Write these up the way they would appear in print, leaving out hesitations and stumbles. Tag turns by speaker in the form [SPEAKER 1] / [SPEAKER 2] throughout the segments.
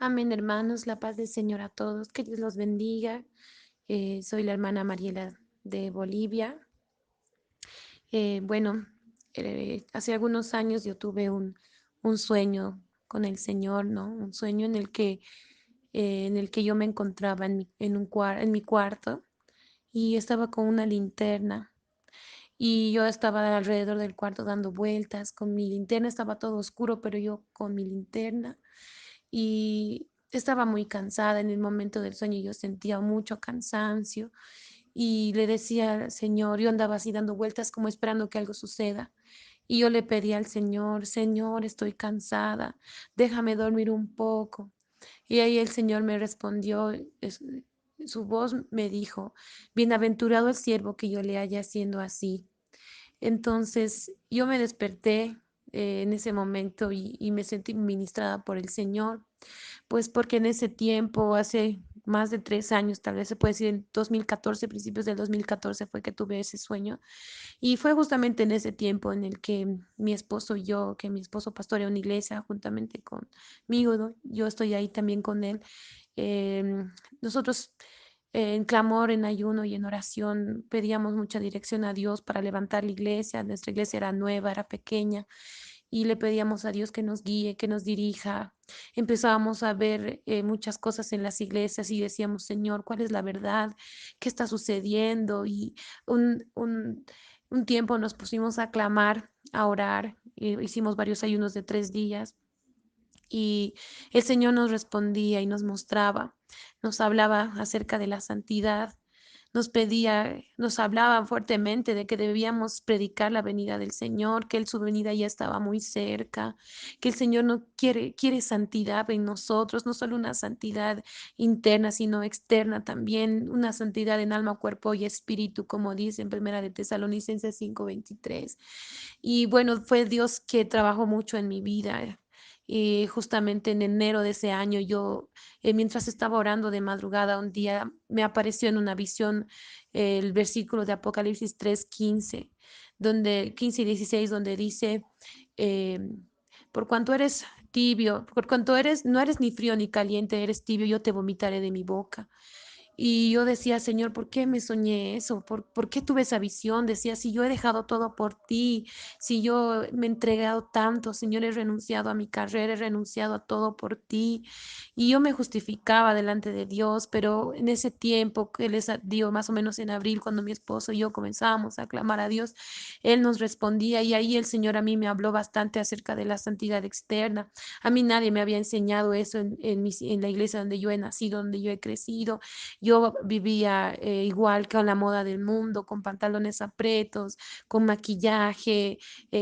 [SPEAKER 1] Amén, hermanos, la paz del Señor a todos, que Dios los bendiga. Soy la hermana Mariela de Bolivia. Bueno, hace algunos años yo tuve un sueño con el Señor, ¿no? Un sueño en el que yo me encontraba en mi cuarto y estaba con una linterna y yo estaba alrededor del cuarto dando vueltas con mi linterna, estaba todo oscuro, pero yo con mi linterna y estaba muy cansada en el momento del sueño, yo sentía mucho cansancio y le decía al Señor, yo andaba así dando vueltas como esperando que algo suceda. Y yo le pedí al Señor, Señor, estoy cansada, déjame dormir un poco. Y ahí el Señor me respondió, su voz me dijo, bienaventurado el siervo que yo le haya haciendo así. Entonces yo me desperté en ese momento y me sentí ministrada por el Señor, pues porque en ese tiempo, hace más de 3 años, tal vez se puede decir en 2014, principios del 2014 fue que tuve ese sueño. Y fue justamente en ese tiempo en el que mi esposo y yo, que mi esposo pastorea una iglesia juntamente conmigo, ¿no? Yo estoy ahí también con él. Nosotros en clamor, en ayuno y en oración pedíamos mucha dirección a Dios para levantar la iglesia. Nuestra iglesia era nueva, era pequeña y le pedíamos a Dios que nos guíe, que nos dirija. Empezábamos a ver muchas cosas en las iglesias y decíamos, Señor, ¿cuál es la verdad? ¿Qué está sucediendo? Y un, un, un tiempo nos pusimos a clamar, a orar, hicimos varios ayunos de 3 días y el Señor nos respondía y nos mostraba, nos hablaba acerca de la santidad, nos pedía, nos hablaba fuertemente de que debíamos predicar la venida del Señor, que su venida ya estaba muy cerca, que el Señor no quiere santidad en nosotros, no solo una santidad interna, sino externa también, una santidad en alma, cuerpo y espíritu, como dice en Primera de Tesalonicenses 5:23. Y bueno, fue Dios que trabajó mucho en mi vida. Y justamente en enero de ese año, mientras estaba orando de madrugada, un día me apareció en una visión el versículo de Apocalipsis 3:15, donde 15 y 16, donde dice, eh, por cuanto eres tibio, por cuanto no eres ni frío ni caliente, eres tibio, yo te vomitaré de mi boca. Y yo decía, Señor, ¿por qué me soñé eso? ¿Por qué tuve esa visión? Decía, si yo he dejado todo por ti, si yo me he entregado tanto, Señor, he renunciado a mi carrera, he renunciado a todo por ti. Y yo me justificaba delante de Dios, pero en ese tiempo que les dio más o menos en abril, cuando mi esposo y yo comenzábamos a clamar a Dios, Él nos respondía y ahí el Señor a mí me habló bastante acerca de la santidad externa. A mí nadie me había enseñado eso en la iglesia donde yo he nacido, donde yo he crecido. Yo vivía igual que con la moda del mundo, con pantalones apretos, con maquillaje,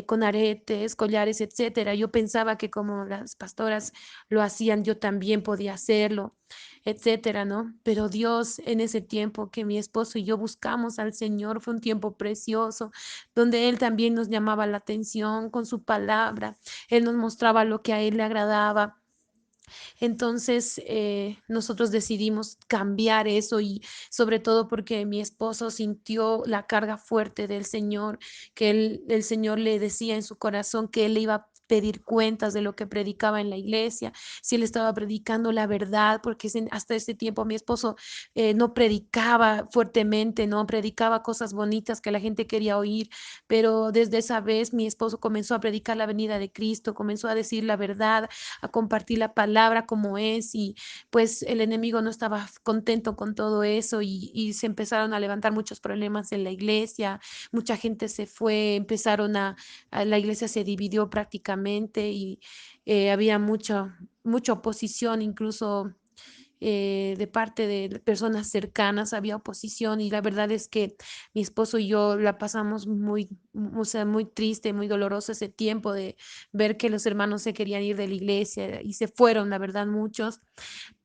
[SPEAKER 1] con aretes, collares, etcétera. Yo pensaba que como las pastoras lo hacían, yo también podía hacerlo, etcétera, ¿no? Pero Dios en ese tiempo que mi esposo y yo buscamos al Señor fue un tiempo precioso, donde Él también nos llamaba la atención con su palabra. Él nos mostraba lo que a Él le agradaba. Entonces, nosotros decidimos cambiar eso y sobre todo porque mi esposo sintió la carga fuerte del Señor, que el Señor le decía en su corazón que él le iba a pedir cuentas de lo que predicaba en la iglesia, si él estaba predicando la verdad, porque hasta ese tiempo mi esposo no predicaba fuertemente, no predicaba cosas bonitas que la gente quería oír, pero desde esa vez mi esposo comenzó a predicar la venida de Cristo, comenzó a decir la verdad, a compartir la palabra como es y pues el enemigo no estaba contento con todo eso y se empezaron a levantar muchos problemas en la iglesia, mucha gente se fue, la iglesia se dividió prácticamente y había mucha oposición, incluso de parte de personas cercanas, había oposición y la verdad es que mi esposo y yo la pasamos o sea, muy triste, muy doloroso ese tiempo de ver que los hermanos se querían ir de la iglesia y se fueron, la verdad, muchos.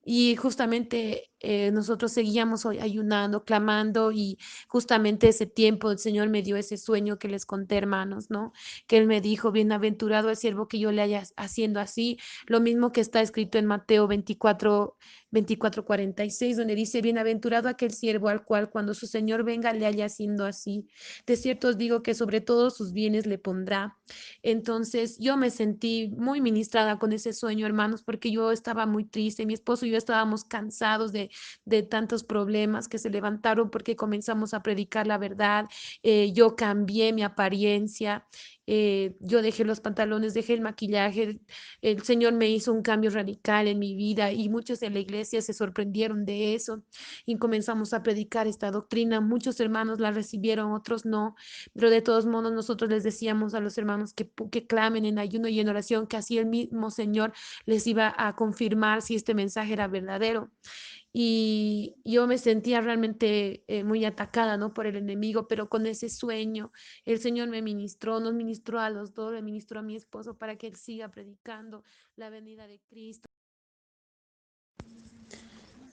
[SPEAKER 1] Y justamente nosotros seguíamos hoy ayunando, clamando y justamente ese tiempo el Señor me dio ese sueño que les conté, hermanos, ¿no? Que Él me dijo, bienaventurado el siervo que yo le haya haciendo así, lo mismo que está escrito en Mateo 24. 24:46, donde dice, bienaventurado aquel siervo al cual cuando su Señor venga le haya haciendo así. De cierto os digo que sobre todos sus bienes le pondrá. Entonces yo me sentí muy ministrada con ese sueño, hermanos, porque yo estaba muy triste. Mi esposo y yo estábamos cansados de tantos problemas que se levantaron porque comenzamos a predicar la verdad. Yo cambié mi apariencia. Yo dejé los pantalones, dejé el maquillaje. El Señor me hizo un cambio radical en mi vida y muchos en la iglesia se sorprendieron de eso y comenzamos a predicar esta doctrina. Muchos hermanos la recibieron, otros no, pero de todos modos nosotros les decíamos a los hermanos que clamen en ayuno y en oración, que así el mismo Señor les iba a confirmar si este mensaje era verdadero. Y yo me sentía realmente muy atacada, ¿no? Por el enemigo, pero con ese sueño, el Señor me ministró, nos ministró a los dos, le ministró a mi esposo para que él siga predicando la venida de Cristo.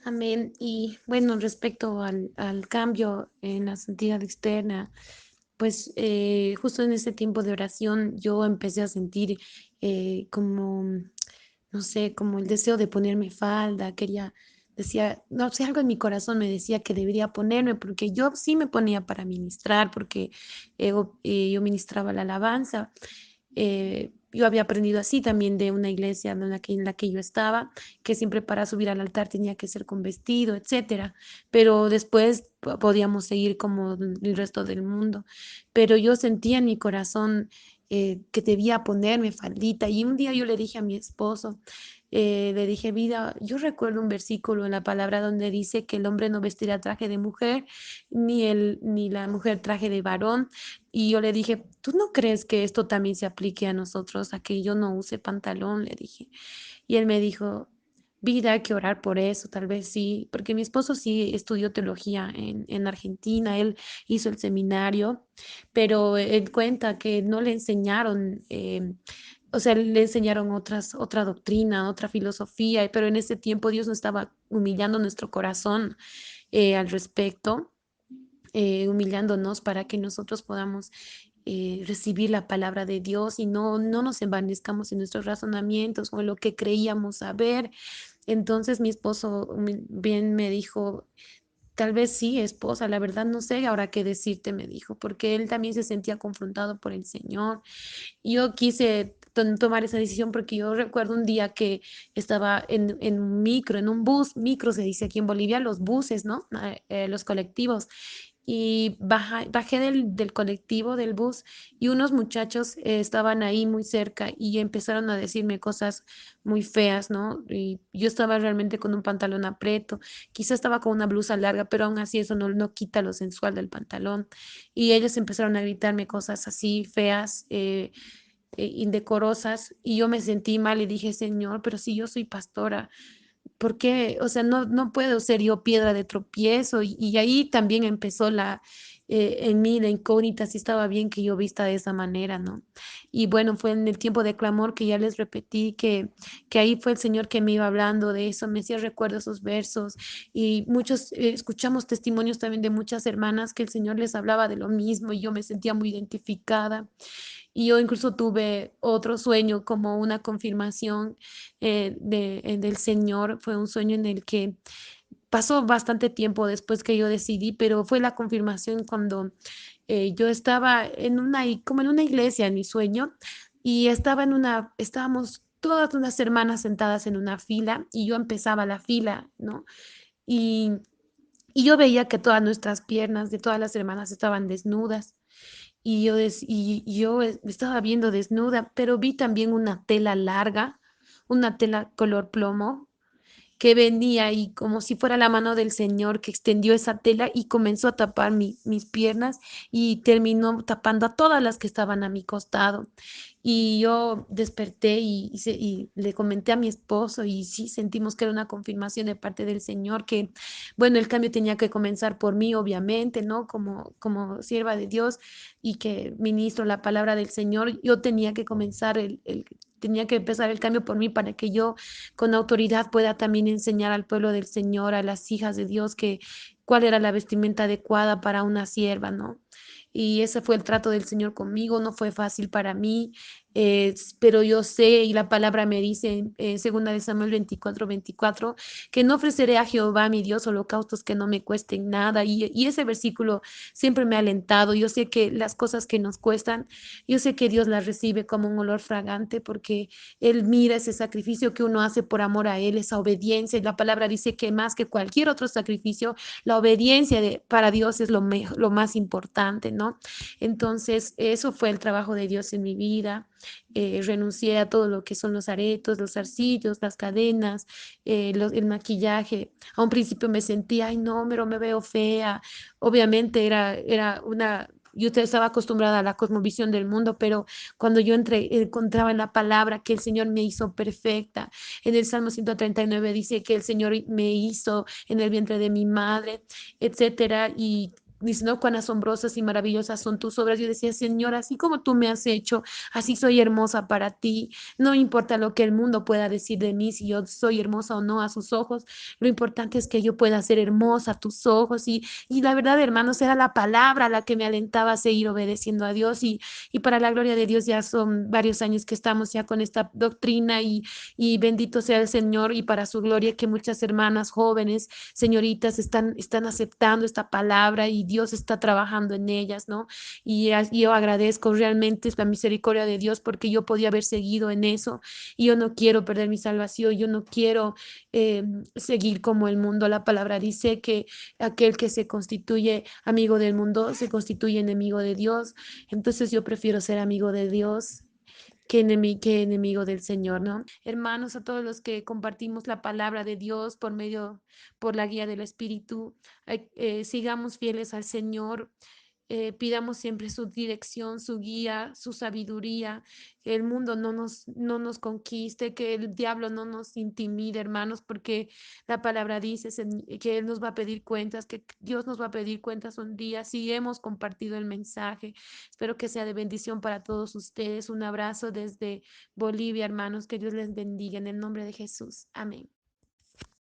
[SPEAKER 1] Amén. Y bueno, respecto al cambio en la santidad externa, pues justo en ese tiempo de oración yo empecé a sentir como, no sé, como el deseo de ponerme falda, quería, decía, no sé, algo en mi corazón me decía que debería ponerme, porque yo sí me ponía para ministrar, porque yo ministraba la alabanza. Yo había aprendido así también de una iglesia en la que yo estaba, que siempre para subir al altar tenía que ser con vestido, etcétera, pero después podíamos seguir como el resto del mundo. Pero yo sentía en mi corazón que debía ponerme faldita y un día yo le dije a mi esposo, le dije, vida, yo recuerdo un versículo en la palabra donde dice que el hombre no vestirá traje de mujer, ni la mujer traje de varón. Y yo le dije, ¿tú no crees que esto también se aplique a nosotros, a que yo no use pantalón? Le dije. Y él me dijo, vida, hay que orar por eso, tal vez sí, porque mi esposo sí estudió teología en Argentina, él hizo el seminario, pero él cuenta que no le enseñaron, o sea, le enseñaron otra doctrina, otra filosofía, pero en ese tiempo Dios nos estaba humillando nuestro corazón al respecto, humillándonos para que nosotros podamos recibir la palabra de Dios y no nos envanezcamos en nuestros razonamientos o en lo que creíamos saber. Entonces mi esposo bien me dijo, tal vez sí, esposa, la verdad no sé ahora qué decirte, me dijo, porque él también se sentía confrontado por el Señor. Yo quise tomar esa decisión porque yo recuerdo un día que estaba en un micro, en un bus, micro se dice aquí en Bolivia, los buses, ¿no? Los colectivos. Y bajé del colectivo, del bus, y unos muchachos estaban ahí muy cerca y empezaron a decirme cosas muy feas, ¿no? Y yo estaba realmente con un pantalón apreto, quizá estaba con una blusa larga, pero aún así eso no quita lo sensual del pantalón. Y ellos empezaron a gritarme cosas así feas, indecorosas, y yo me sentí mal y dije, Señor, pero si yo soy pastora, ¿por qué? O sea, no puedo ser yo piedra de tropiezo. Y ahí también empezó en mí la incógnita si estaba bien que yo vista de esa manera, ¿no? Y bueno, fue en el tiempo de clamor que ya les repetí que ahí fue el Señor que me iba hablando de eso, me hacía recuerdo esos versos y muchos escuchamos testimonios también de muchas hermanas que el Señor les hablaba de lo mismo y yo me sentía muy identificada. Y yo incluso tuve otro sueño como una confirmación del Señor. Fue un sueño en el que pasó bastante tiempo después que yo decidí, pero fue la confirmación cuando yo estaba como en una iglesia en mi sueño y estábamos todas unas hermanas sentadas en una fila y yo empezaba la fila, ¿no? Y, y yo veía que todas nuestras piernas de todas las hermanas estaban desnudas y yo me estaba viendo desnuda, pero vi también una tela larga, una tela color plomo, que venía y como si fuera la mano del Señor que extendió esa tela y comenzó a tapar mis piernas y terminó tapando a todas las que estaban a mi costado. Y yo desperté y le comenté a mi esposo y sí sentimos que era una confirmación de parte del Señor que, bueno, el cambio tenía que comenzar por mí, obviamente, ¿no? Como sierva de Dios y que ministro la palabra del Señor, yo tenía que comenzar tenía que empezar el cambio por mí para que yo con autoridad pueda también enseñar al pueblo del Señor, a las hijas de Dios, que cuál era la vestimenta adecuada para una sierva, ¿no? Y ese fue el trato del Señor conmigo, no fue fácil para mí. pero yo sé y la palabra me dice en 2 de Samuel 24:24 que no ofreceré a Jehová mi Dios holocaustos que no me cuesten nada. Y ese versículo siempre me ha alentado. Yo sé que las cosas que nos cuestan, yo sé que Dios las recibe como un olor fragante porque Él mira ese sacrificio que uno hace por amor a Él, esa obediencia. Y la palabra dice que más que cualquier otro sacrificio, la obediencia para Dios es lo más importante, ¿no? Entonces, eso fue el trabajo de Dios en mi vida. Renuncié a todo lo que son los aretos, los zarcillos, las cadenas, el maquillaje. A un principio me sentía, ay, no, pero me veo fea. Obviamente era una... Yo estaba acostumbrada a la cosmovisión del mundo, pero cuando yo encontraba en la palabra que el Señor me hizo perfecta, en el Salmo 139 dice que el Señor me hizo en el vientre de mi madre, etcétera, y dice, no, cuán asombrosas y maravillosas son tus obras. Yo decía, Señor, así como tú me has hecho, así soy hermosa para ti. No importa lo que el mundo pueda decir de mí, si yo soy hermosa o no a sus ojos, lo importante es que yo pueda ser hermosa a tus ojos. Y la verdad, hermanos, era la palabra la que me alentaba a seguir obedeciendo a Dios. Y para la gloria de Dios ya son varios años que estamos ya con esta doctrina y bendito sea el Señor y para su gloria que muchas hermanas jóvenes, señoritas, están aceptando esta palabra y Dios está trabajando en ellas, ¿no? Y yo agradezco realmente la misericordia de Dios porque yo podía haber seguido en eso y yo no quiero perder mi salvación, yo no quiero seguir como el mundo. La palabra dice que aquel que se constituye amigo del mundo se constituye enemigo de Dios. Entonces yo prefiero ser amigo de Dios que enemigo del Señor, ¿no? Hermanos, a todos los que compartimos la palabra de Dios por la guía del Espíritu, sigamos fieles al Señor, pidamos siempre su dirección, su guía, su sabiduría, que el mundo no nos conquiste, que el diablo no nos intimide, hermanos, porque la palabra dice que Él nos va a pedir cuentas, que Dios nos va a pedir cuentas un día si hemos compartido el mensaje. Espero que sea de bendición para todos ustedes. Un abrazo desde Bolivia, hermanos, que Dios les bendiga en el nombre de Jesús. Amén.